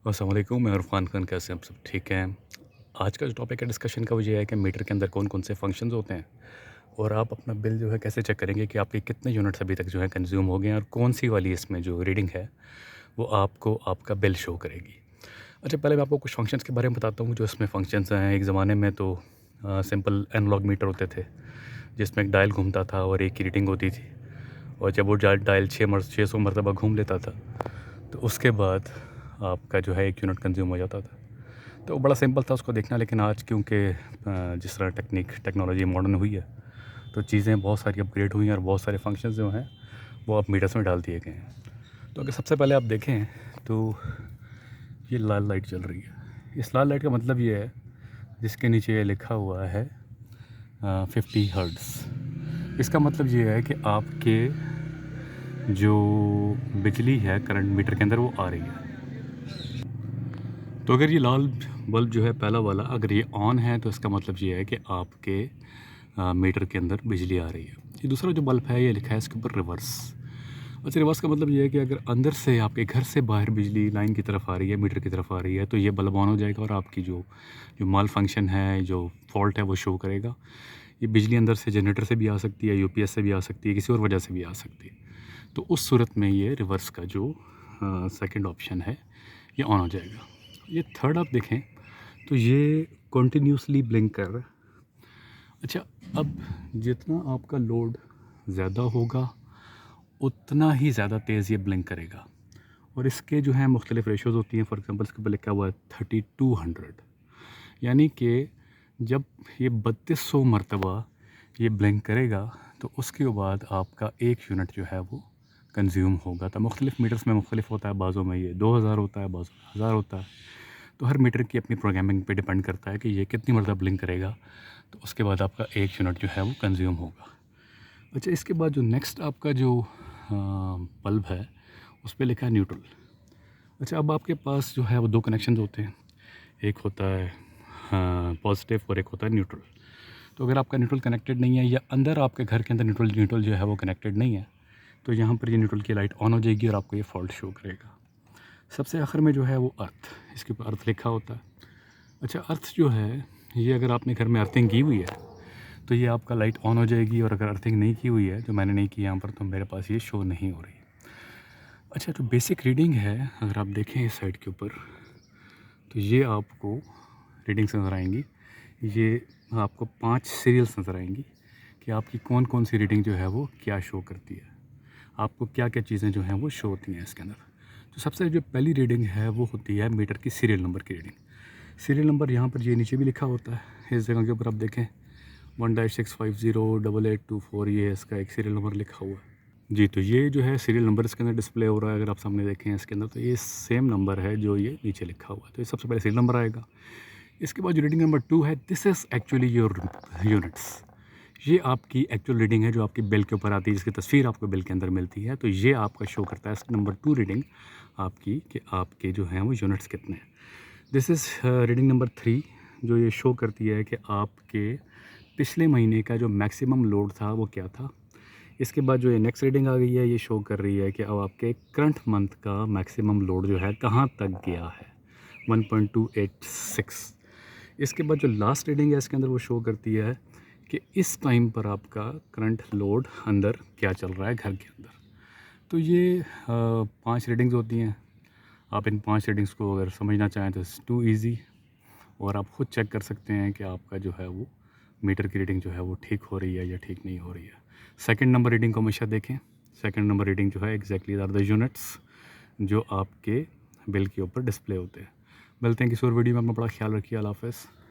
अस्सलाम वालेकुम, मैं इरफ़ान खान। कैसे हैं आप सब? ठीक हैं। आज का जो टॉपिक है डिस्कशन का वो ये है कि मीटर के अंदर कौन-कौन से फंक्शंस होते हैं और आप अपना बिल जो है कैसे चेक करेंगे कि आपके कितने यूनिट्स अभी तक जो है कंज़्यूम हो गए हैं और कौन-सी वाली इसमें जो रीडिंग है वो आपको आपका बिल शो करेगी। अच्छा, पहले मैं आपको कुछ फंक्शंस के बारे में बताता हूँ जो इसमें फंक्शंस हैं। एक ज़माने में तो सिंपल एनालॉग मीटर होते थे जिसमें एक डायल घूमता था और एक की रीडिंग होती थी, और जब वो डायल 600 मरतबा घूम लेता था तो उसके बाद आपका जो है 1 यूनिट कंज़्यूम हो जाता था। तो बड़ा सिंपल था उसको देखना, लेकिन आज क्योंकि जिस तरह टेक्नोलॉजी मॉडर्न हुई है तो चीज़ें बहुत सारी अपग्रेड हुई हैं और बहुत सारे फंक्शंस जो हैं वो अब मीटर्स में डाल दिए गए हैं। तो अगर सबसे पहले आप देखें तो ये लाल लाइट जल रही है। इस लाल लाइट का मतलब ये है जिसके नीचे ये लिखा हुआ है 50 हर्ट्ज़। इसका मतलब ये है कि आपके जो बिजली है करंट मीटर के अंदर वो आ रही है। तो अगर ये लाल बल्ब जो है पहला वाला अगर ये ऑन है तो इसका मतलब ये है कि आपके मीटर के अंदर बिजली आ रही है। ये दूसरा जो बल्ब है ये लिखा है इसके ऊपर रिवर्स। अच्छा, रिवर्स का मतलब ये है कि अगर अंदर से आपके घर से बाहर बिजली लाइन की तरफ आ रही है, मीटर की तरफ आ रही है, तो ये बल्ब ऑन हो जाएगा और आपकी जो जो माल फंक्शन है, जो फॉल्ट है वो शो करेगा। ये बिजली अंदर से जनरेटर से भी आ सकती है, यूपीएस से भी आ सकती है, किसी और वजह से भी आ सकती है। तो उस सूरत में ये रिवर्स का जो सेकंड ऑप्शन है ये ऑन हो जाएगा। ये थर्ड आप देखें तो ये कंटिन्यूसली ब्लिंक कर रहा है। अच्छा, अब जितना आपका लोड ज़्यादा होगा उतना ही ज़्यादा तेज़ ये ब्लिंक करेगा, और इसके जो हैं मुख्तलिफ़ रेशोज़ होती हैं। फॉर एग्ज़ाम्पल इसके ऊपर लिखा हुआ है 3200, यानी कि जब ये 3200 मरतबा ये ब्लिंक करेगा तो उसके बाद आपका 1 यूनिट जो है वो कंज़्यूम होगा। तो मुख्तलिफ़ मीटर्स में मुख्तलिफ़ होता है, बाज़ों में ये 2000 होता है, बाज़ों में 1000 होता है। तो हर मीटर की अपनी प्रोग्रामिंग पे डिपेंड करता है कि ये कितनी मरतबा ब्लिंक करेगा तो उसके बाद आपका 1 यूनिट जो है वो कंज़्यूम होगा। अच्छा, इसके बाद जो नेक्स्ट आपका जो बल्ब है उस पे लिखा है न्यूट्रल। अच्छा, अब आपके पास जो है वो 2 कनेक्शंस होते हैं। एक होता है पॉजिटिव और एक होता है न्यूट्रल। तो अगर आपका न्यूट्रल कनेक्टेड नहीं है या अंदर आपके घर के अंदर न्यूट्रल न्यूट्रल जो है वो कनेक्टेड नहीं है तो यहाँ पर ये न्यूट्रल की लाइट ऑन हो जाएगी और आपको ये फॉल्ट शो करेगा। सबसे आखिर में जो है वो अर्थ, इसके ऊपर अर्थ लिखा होता है। अच्छा, अर्थ जो है ये अगर आपने घर में अर्थिंग की हुई है तो ये आपका लाइट ऑन हो जाएगी, और अगर अर्थिंग नहीं की हुई है, जो मैंने नहीं की यहाँ पर, तो मेरे पास ये शो नहीं हो रही। अच्छा, जो बेसिक रीडिंग है अगर आप देखें इस साइड के ऊपर तो ये आपको रीडिंग्स नज़र आएंगी। ये आपको 5 सीरियल्स नज़र आएंगी कि आपकी कौन कौन सी रीडिंग जो है वो क्या शो करती है, आपको क्या क्या चीज़ें जो हैं वो शो होती हैं इसके अंदर। तो सबसे जो पहली रीडिंग है वो होती है मीटर की सीरियल नंबर की रीडिंग। सीरियल नंबर यहाँ पर ये नीचे भी लिखा होता है, इस जगह के ऊपर आप देखें 1-650-8824, ये इसका एक सीरियल नंबर लिखा हुआ है। जी, तो ये जो है सीरियल नंबर इसके अंदर डिस्प्ले हो रहा है। अगर आप सामने देखें इसके अंदर तो ये सेम नंबर है जो ये नीचे लिखा हुआ है। तो ये सबसे पहले सीरियल नंबर आएगा। इसके बाद जो रीडिंग नंबर 2 है, this is actually your units. ये आपकी एक्चुअल रीडिंग है जो आपकी बिल के ऊपर आती है, जिसकी तस्वीर आपको बिल के अंदर मिलती है। तो ये आपका शो करता है नंबर 2 रीडिंग आपकी कि आपके जो हैं वो यूनिट्स कितने हैं। दिस इज़ रीडिंग नंबर 3 जो ये शो करती है कि आपके पिछले महीने का जो मैक्सिमम लोड था वो क्या था। इसके बाद जो ये नेक्स्ट रीडिंग आ गई है ये शो कर रही है कि अब आपके करंट मंथ का मैक्सिमम लोड जो है कहाँ तक गया है, 1.286। इसके बाद जो लास्ट रीडिंग है इसके अंदर वो शो करती है कि इस टाइम पर आपका करंट लोड अंदर क्या चल रहा है घर के अंदर। तो ये 5 रीडिंग्स होती हैं। आप इन 5 रीडिंग्स को अगर समझना चाहें तो इट्स टू ईज़ी, और आप खुद चेक कर सकते हैं कि आपका जो है वो मीटर की रीडिंग जो है वो ठीक हो रही है या ठीक नहीं हो रही है। सेकंड नंबर रीडिंग को हमेशा देखें। सेकंड नंबर रीडिंग जो है एग्जैक्टली आर द यूनिट्स जो आपके बिल के ऊपर डिस्प्ले होते हैं। मिलते हैं किसी और वीडियो में। अपना बड़ा ख्याल रखिए। अल्लाह हाफ़िज़।